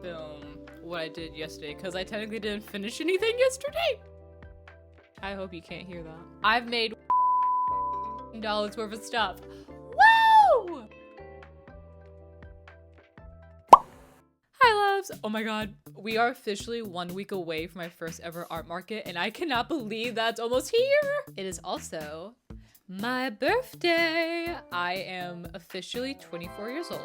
film what I did yesterday because I technically didn't finish anything yesterday. I hope you can't hear that. I've made $dollars worth of stuff. Woo! Hi loves! Oh my god, we are officially 1 week away from my first ever art market and I cannot believe that's almost here! It is also my birthday! I am officially 24 years old.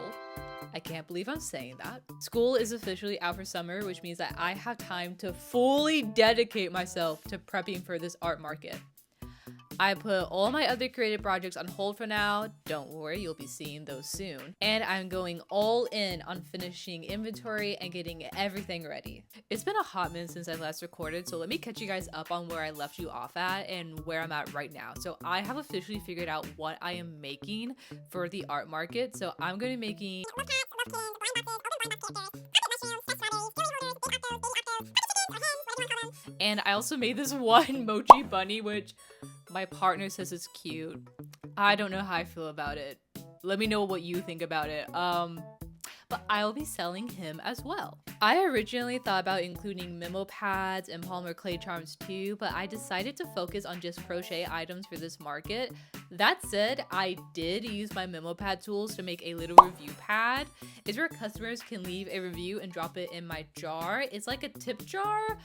I can't believe I'm saying that. School is officially out for summer, which means that I have time to fully dedicate myself to prepping for this art market. I put all my other creative projects on hold for now. Don't worry, you'll be seeing those soon. And I'm going all in on finishing inventory and getting everything ready. It's been a hot minute since I last recorded, so let me catch you guys up on where I left you off at and where I'm at right now. So I have officially figured out what I am making for the art market. So I'm going to be making and I also made this one mochi bunny, which my partner says it's cute. I don't know how I feel about it. Let me know what you think about it. But I'll be selling him as well. I originally thought about including memo pads and polymer clay charms too, but I decided to focus on just crochet items for this market. That said, I did use my memo pad tools to make a little review pad. It's where customers can leave a review and drop it in my jar. It's like a tip jar,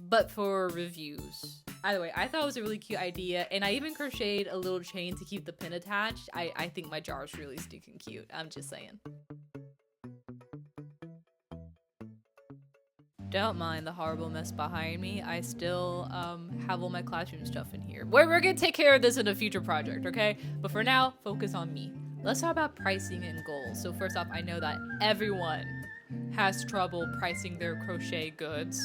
but for reviews. Either way, I thought it was a really cute idea, and I even crocheted a little chain to keep the pin attached. I think my jar is really stinking cute. I'm just saying. Don't mind the horrible mess behind me. I still have all my classroom stuff in here. We're gonna take care of this in a future project, okay? But for now, focus on me. Let's talk about pricing and goals. So first off, I know that everyone has trouble pricing their crochet goods.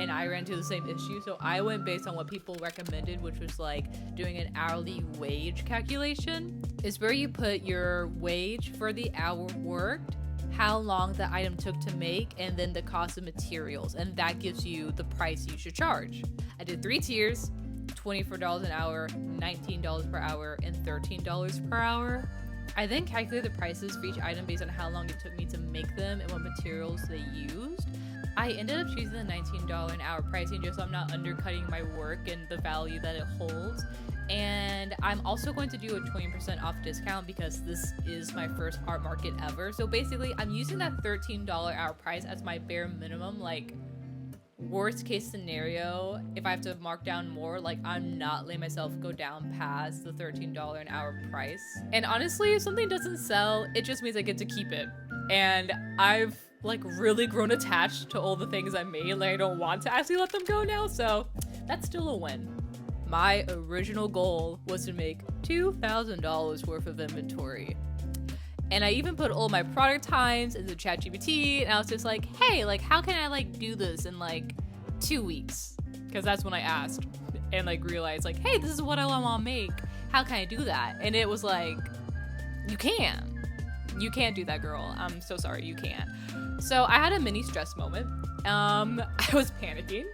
And I ran into the same issue, so I went based on what people recommended, which was like doing an hourly wage calculation. Is where you put your wage for the hour worked, how long the item took to make, and then the cost of materials, and that gives you the price you should charge. I did 3 tiers, $24 an hour, $19 per hour, and $13 per hour. I then calculated the prices for each item based on how long it took me to make them and what materials they used. I ended up choosing the $19 an hour pricing just so I'm not undercutting my work and the value that it holds. And I'm also going to do a 20% off discount because this is my first art market ever. So basically, I'm using that $13 hour price as my bare minimum. Like, worst case scenario, if I have to mark down more, like, I'm not letting myself go down past the $13 an hour price. And honestly, if something doesn't sell, it just means I get to keep it. And I've like really grown attached to all the things I made. Like, I don't want to actually let them go now, so that's still a win. My original goal was to make $2,000 worth of inventory. And I even put all my product times into ChatGPT, and I was just like, hey, like, how can I like do this in like 2 weeks? Because that's when I asked and like realized like, hey, this is what I want to make. How can I do that? And it was like, you can't. You can't do that, girl. I'm so sorry, you can't. So I had a mini stress moment. I was panicking.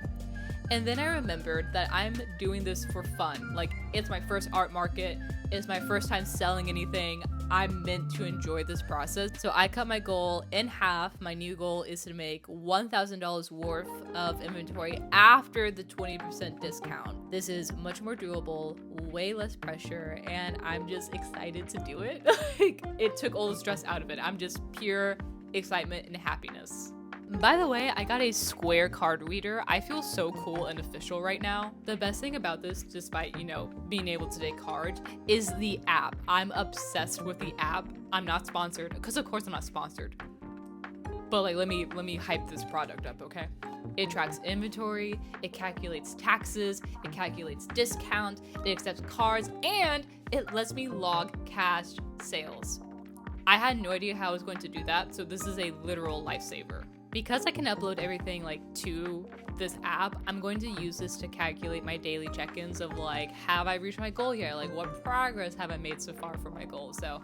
And then I remembered that I'm doing this for fun. Like, it's my first art market. It's my first time selling anything. I'm meant to enjoy this process. So I cut my goal in half. My new goal is to make $1,000 worth of inventory after the 20% discount. This is much more doable, way less pressure, and I'm just excited to do it. Like, it took all the stress out of it. I'm just pure excitement and happiness. By the way, I got a square card reader. I feel so cool and official right now. The best thing about this, despite, you know, being able to take cards, is the app. I'm obsessed with the app. I'm not sponsored, because of course I'm not sponsored. But like, let me hype this product up, okay? It tracks inventory, it calculates taxes, it calculates discount, it accepts cards, and it lets me log cash sales. I had no idea how I was going to do that, so this is a literal lifesaver. Because I can upload everything like to this app, I'm going to use this to calculate my daily check-ins of like, have I reached my goal yet? Like, what progress have I made so far for my goal? So,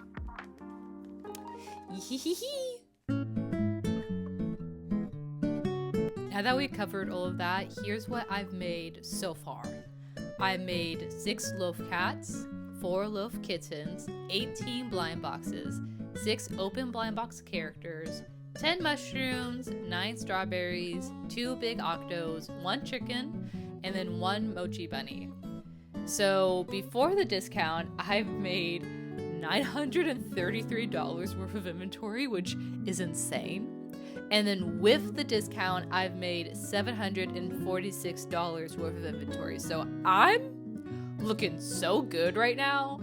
now that we covered all of that, here's what I've made so far. I made 6 loaf cats, 4 loaf kittens, 18 blind boxes, 6 open blind box characters, 10 mushrooms, 9 strawberries, 2 big octos, 1 chicken, and then 1 mochi bunny. So before the discount, I've made $933 worth of inventory, which is insane. And then with the discount, I've made $746 worth of inventory. So I'm looking so good right now.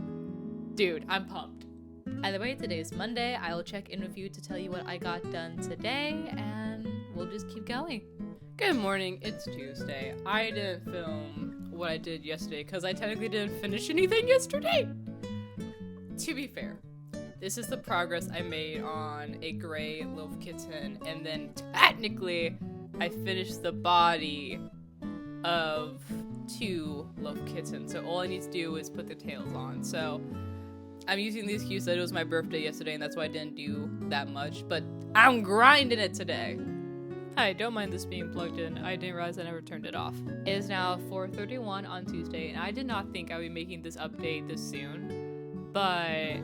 Dude, I'm pumped. Either way, today is Monday. I will check in with you to tell you what I got done today, and we'll just keep going. Good morning, it's Tuesday. I didn't film what I did yesterday because I technically didn't finish anything yesterday. To be fair, this is the progress I made on a gray loaf kitten, and then technically I finished the body of 2 loaf kittens. So all I need to do is put the tails on. So I'm using the excuse that it was my birthday yesterday and that's why I didn't do that much, but I'm grinding it today. Hi, don't mind this being plugged in. I didn't realize I never turned it off. It is now 4:31 on Tuesday, and I did not think I would be making this update this soon, but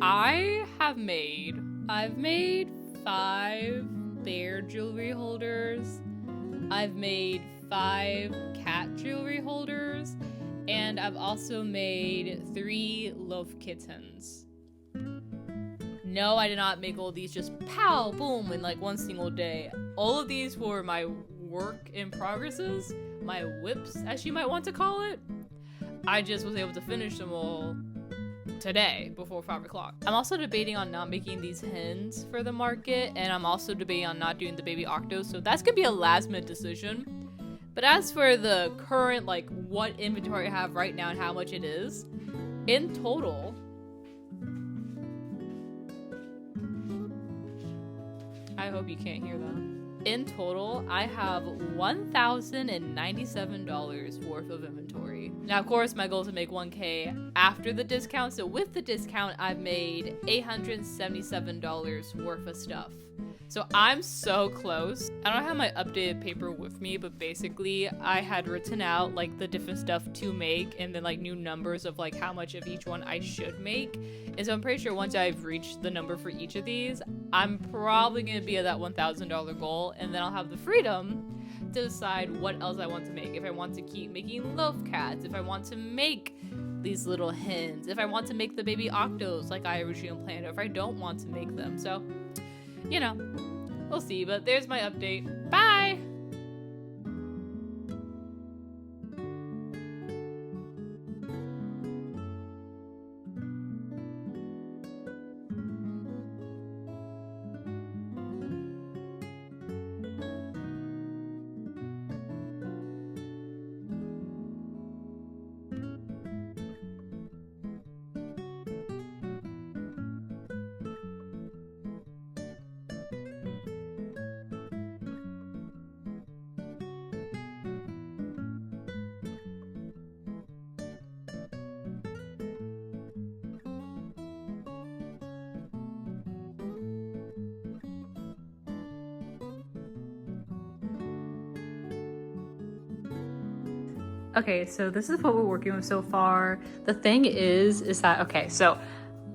I've made 5 bear jewelry holders, I've made 5 cat jewelry holders, and I've also made 3 loaf kittens. No, I did not make all these just pow, boom, in like one single day. All of these were my work in progresses, my whips, as you might want to call it. I just was able to finish them all today before 5 o'clock. I'm also debating on not making these hens for the market, and I'm also debating on not doing the baby octos, so that's gonna be a last minute decision. But as for the current, like, what inventory I have right now and how much it is, in total, I hope you can't hear that. In total, I have $1,097 worth of inventory. Now, of course, my goal is to make 1K after the discount, so with the discount, I've made $877 worth of stuff. So I'm so close. I don't have my updated paper with me, but basically I had written out like the different stuff to make and then like new numbers of like how much of each one I should make. And so I'm pretty sure once I've reached the number for each of these, I'm probably gonna be at that $1,000 goal, and then I'll have the freedom to decide what else I want to make. If I want to keep making loaf cats, if I want to make these little hens, if I want to make the baby octos like I originally planned, or if I don't want to make them. So, you know, we'll see, but there's my update. Bye! Okay, so this is what we're working with so far. The thing is that, okay, so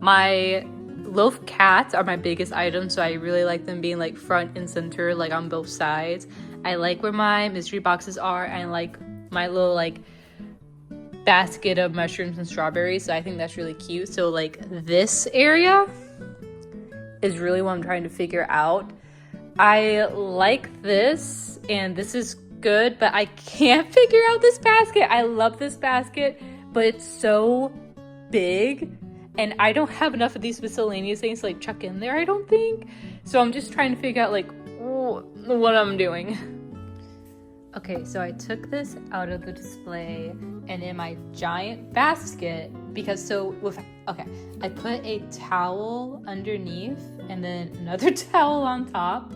my loaf cats are my biggest item, so I really like them being like front and center, like on both sides. I like where my mystery boxes are, and like my little like basket of mushrooms and strawberries, so I think that's really cute. So like this area is really what I'm trying to figure out. I like this, and this is good, but I can't figure out this basket. I love this basket, but it's so big, and I don't have enough of these miscellaneous things to like chuck in there, I don't think. So I'm just trying to figure out like what I'm doing. Okay, so I took this out of the display, and in my giant basket, because I put a towel underneath and then another towel on top.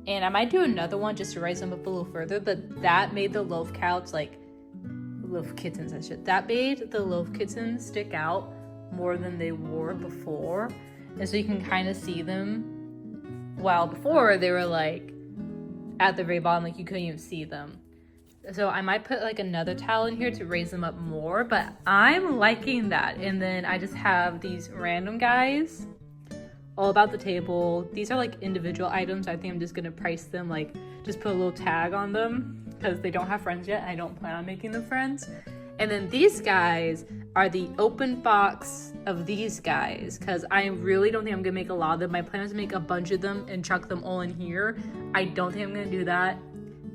And I might do another one just to raise them up a little further, but that made the loaf kittens, that made the loaf kittens stick out more than they were before. And so you can kind of see them, while before they were like at the very bottom, like you couldn't even see them. So I might put like another towel in here to raise them up more, but I'm liking that. And then I just have these random guys all about the table. These are like individual items. I think I'm just gonna price them, like just put a little tag on them because they don't have friends yet. I don't plan on making them friends. And then these guys are the open box of these guys because I really don't think I'm gonna make a lot of them. My plan is to make a bunch of them and chuck them all in here. I don't think I'm gonna do that,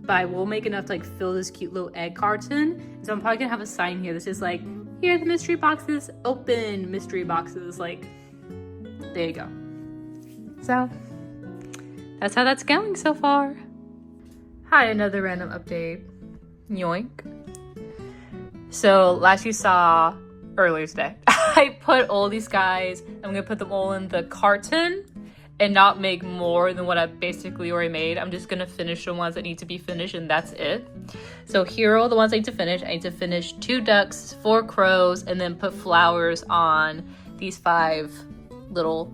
but I will make enough to like fill this cute little egg carton. So I'm probably gonna have a sign here that says like, here are the mystery boxes, open mystery boxes. Like, there you go. So that's how that's going so far. Hi, another random update. Yoink. So last you saw earlier today, I put all these guys, I'm gonna put them all in the carton and not make more than what I basically already made. I'm just gonna finish the ones that need to be finished and that's it. So here are all the ones I need to finish. I need to finish 2 ducks, 4 crows, and then put flowers on these 5 little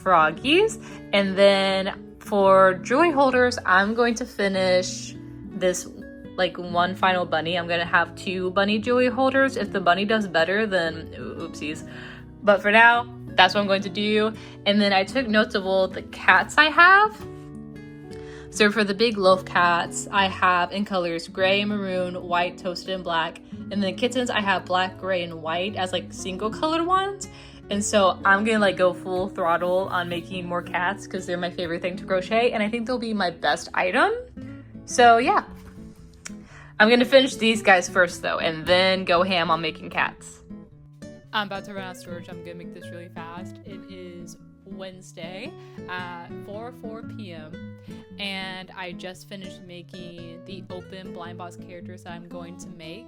froggies. And then for jewelry holders, I'm going to finish this like one final bunny. I'm gonna have 2 bunny jewelry holders. If the bunny does better, then oopsies. But for now, that's what I'm going to do. And then I took notes of all the cats I have. So for the big loaf cats, I have in colors gray, maroon, white, toasted, and black. And then kittens, I have black, gray, and white as like single colored ones. And so I'm gonna like go full throttle on making more cats because they're my favorite thing to crochet. And I think they'll be my best item. So yeah. I'm gonna finish these guys first though, and then go ham on making cats. I'm about to run out of storage. I'm gonna make this really fast. It is Wednesday at 4 p.m. and I just finished making the open blind box characters that I'm going to make.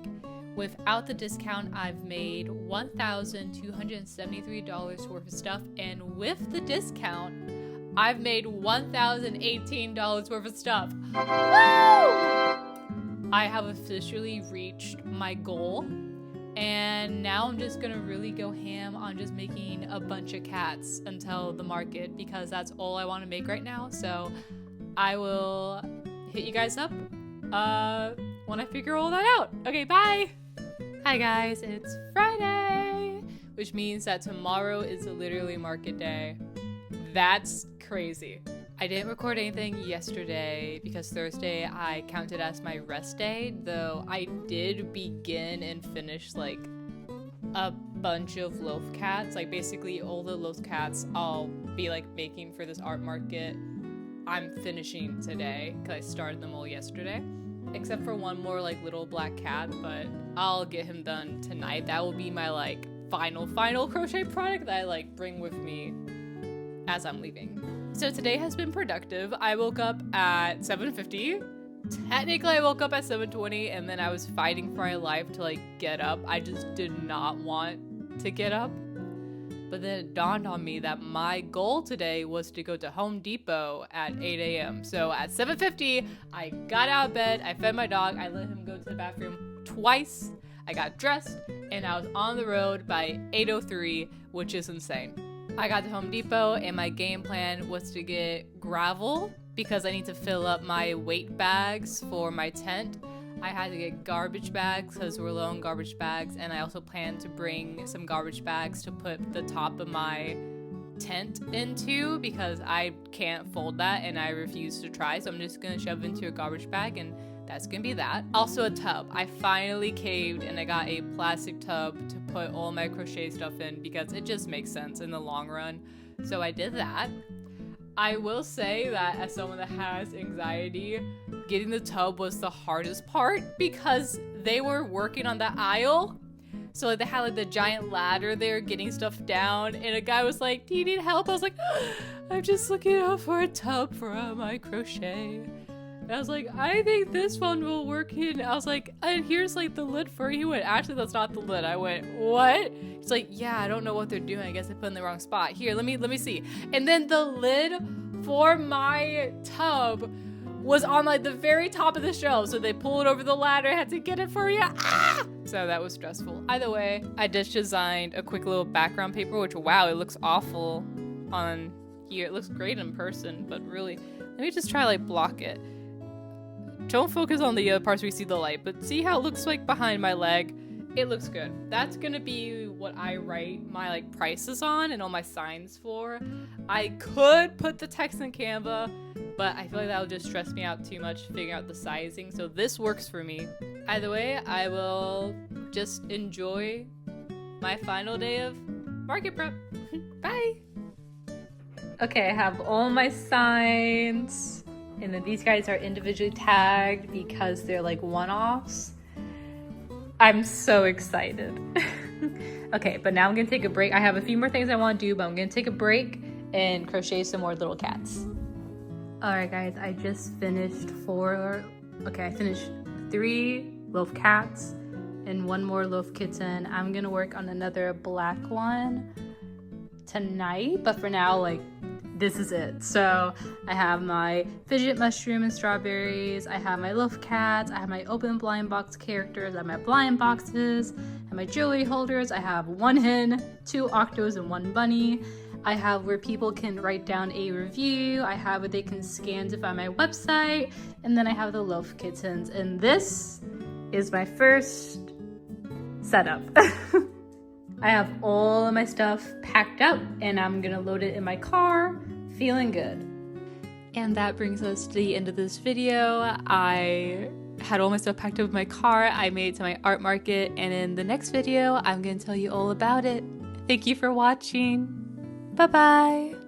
Without the discount, I've made $1,273 worth of stuff, and with the discount, I've made $1,018 worth of stuff. Woo! I have officially reached my goal, and now I'm just gonna really go ham on just making a bunch of cats until the market, because that's all I want to make right now. So I will hit you guys up when I figure all that out. Okay, bye! Hi guys, it's Friday, which means that tomorrow is literally market day. That's crazy. I didn't record anything yesterday because Thursday I counted as my rest day, though I did begin and finish like a bunch of loaf cats. Like basically all the loaf cats I'll be like making for this art market, I'm finishing today because I started them all yesterday. Except for one more like little black cat, but I'll get him done tonight. That will be my like final crochet product that I like bring with me as I'm leaving. So today has been productive. I woke up at 7:50. Technically I woke up at 7:20 and then I was fighting for my life to like get up. I just did not want to get up. But then it dawned on me that my goal today was to go to Home Depot at 8 a.m. So at 7:50, I got out of bed, I fed my dog, I let him go to the bathroom twice, I got dressed, and I was on the road by 8:03, which is insane. I got to Home Depot and my game plan was to get gravel because I need to fill up my weight bags for my tent. I had to get garbage bags because we're low on garbage bags, and I also plan to bring some garbage bags to put the top of my tent into because I can't fold that and I refuse to try, so I'm just gonna shove it into a garbage bag and that's gonna be that. Also a tub. I finally caved and I got a plastic tub to put all my crochet stuff in because it just makes sense in the long run. So I did that. I will say that as someone that has anxiety, getting the tub was the hardest part because they were working on the aisle. So like, they had like the giant ladder there getting stuff down, and a guy was like, do you need help? I was like, I'm just looking out for a tub for my crochet. And I was like, I think this one will work in. I was like, and here's like the lid for it. He went, actually that's not the lid. I went, what? It's like, yeah, I don't know what they're doing. I guess they put it in the wrong spot. Here, let me see. And then the lid for my tub was on like the very top of the shelf, so they pulled over the ladder. I had to get it for you. Ah! So that was stressful. Either way, I just designed a quick little background paper, which wow, it looks awful on here. It looks great in person, but really, let me just try like block it. Don't focus on the parts where you see the light, but see how it looks like behind my leg. It looks good. That's gonna be what I write my like prices on and all my signs for. I could put the text in Canva, but I feel like that would just stress me out too much figuring out the sizing. So this works for me. Either way, I will just enjoy my final day of market prep. Bye. Okay, I have all my signs, and then these guys are individually tagged because they're like one-offs. I'm so excited. Okay, but now I'm gonna take a break. I have a few more things I want to do, but I'm gonna take a break and crochet some more little cats. All right, guys, I just finished I finished 3 loaf cats and 1 more loaf kitten. I'm gonna work on another black one tonight, but for now, like, this is it. So I have my fidget mushroom and strawberries, I have my loaf cats, I have my open blind box characters, I have my blind boxes, I have my jewelry holders, I have 1 hen, 2 octos, and 1 bunny. I have where people can write down a review, I have what they can scan to find my website, and then I have the loaf kittens, and this is my first setup. I have all of my stuff packed up and I'm gonna load it in my car, feeling good. And that brings us to the end of this video. I had all my stuff packed up in my car, I made it to my art market, and in the next video, I'm gonna tell you all about it. Thank you for watching. Bye-bye.